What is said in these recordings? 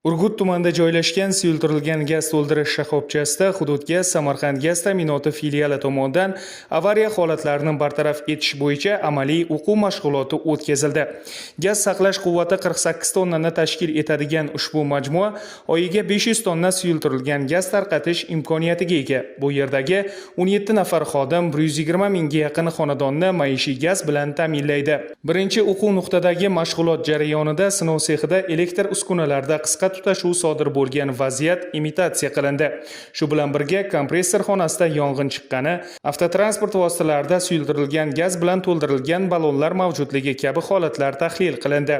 Urgut tumanida joylashgan suyultirilgan gaz to'ldirish shoxobchasida hududga Samarqand gaz ta'minoti filiali tomonidan avariya holatlarini bartaraf etish bo'yicha amaliy o'quv mashg'uloti o'tkazildi. Gaz saqlash quvvati 48 tonnani tashkil etadigan ushbu majmua oyiga 500 tonna suyultirilgan gaz tarqatish imkoniyatiga ega. Bu yerdagi 17 nafar xodim 120 mingga yaqin xonadonni maishiy gaz bilan ta'minlaydi. Birinchi o'quv nuqtadagi mashg'ulot jarayonida sinov sexida elektr uskunalarda qisqa tutashuv sodir bo'lgan vaziyat imitatsiya qilindi. Shu bilan birga kompressor xonasida yong'in chiqqani, avtotransport vositalarida suyultirilgan gaz bilan to'ldirilgan ballonlar mavjudligi kabi holatlar tahlil qilindi.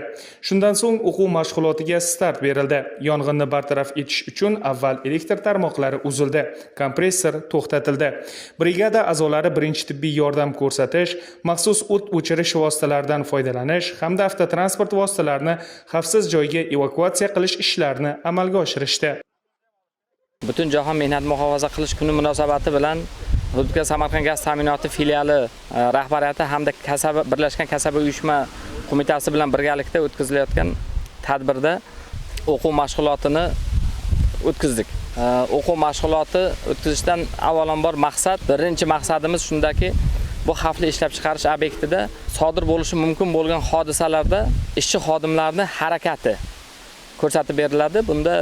Shundan so'ng o'quv mashg'ulotiga start berildi. Yong'inni bartaraf etish uchun avval elektr tarmoqlari uzildi, kompressor to'xtatildi. Brigada a'zolari birinchi tibbiy yordam ko'rsatish, maxsus o't o'chirish vositalaridan foydalanish hamda avtotransport vositalarini xavfsiz joyga evakuatsiya qilish ishlarini amalga oshirishdi. Butun jahon mehnat muhofaza qilish kuni munosabati bilan hududga Samarqand gaz ta'minoti filiali rahbariyati hamda Birlashgan kasaba uyushma qo'mitasi bilan birgalikda o'tkazilayotgan tadbirda o'quv mashg'ulotini o'tkazdik. O'quv mashg'uloti o'tkazishdan avvalambor birinchi maqsadimiz shundaki, bu xavfli ishlab chiqarish obyektida sodir bo'lishi mumkin bo'lgan hodisalarda ishchi xodimlarning harakati ko'rsatib beriladi. Bunda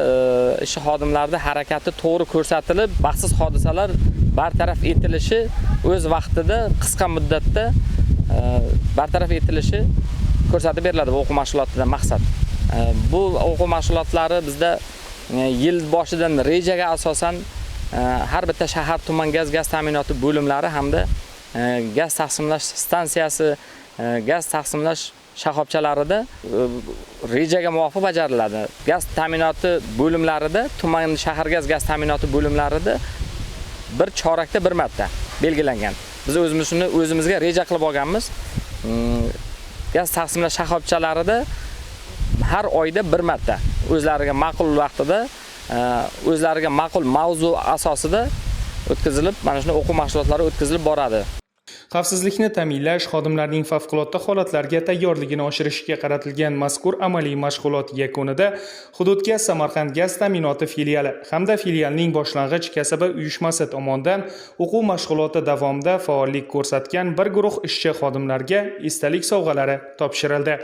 ishchi xodimlarning harakati to'g'ri ko'rsatilib, baxtsiz hodisalar bartaraf etilishi, o'z vaqtida qisqa muddatda bartaraf etilishi ko'rsatib beriladi. Bu o'quv mashg'ulotidan maqsad. Bu o'quv mashg'ulotlari bizda yil boshidan rejaga asosan har bitta shahar tuman gaz ta'minoti bo'limlari hamda gaz taqsimlash stansiyasi, gaz taqsimlash shoxobchalarida rejaga muvofiq bajariladi. Gaz ta'minoti bo'limlarida, tuman shahar gaz ta'minoti bo'limlarida bir chorakda bir marta belgilangan. Biz o'zimizga reja qilib olganmiz. Gaz taqsimlash shoxobchalarida har oyda bir marta o'zlariga ma'qul vaqtida, o'zlariga ma'qul mavzu asosida o'tkazilib, mana shunday o'quv mashg'ulotlari o'tkazilib boradi. Xavfsizlikni ta'minlash, xodimlarning favqulodda holatlarga tayyorligini oshirishga qaratilgan mazkur amaliy mashg'ulot yakunida hududga Samarqand gaz ta'minoti filiali hamda filialning boshlang'ich kasaba uyushmasi tomonidan o'quv mashg'uloti davomida faollik ko'rsatgan bir guruh ishchi xodimlarga esdalik sovg'alari topshirildi.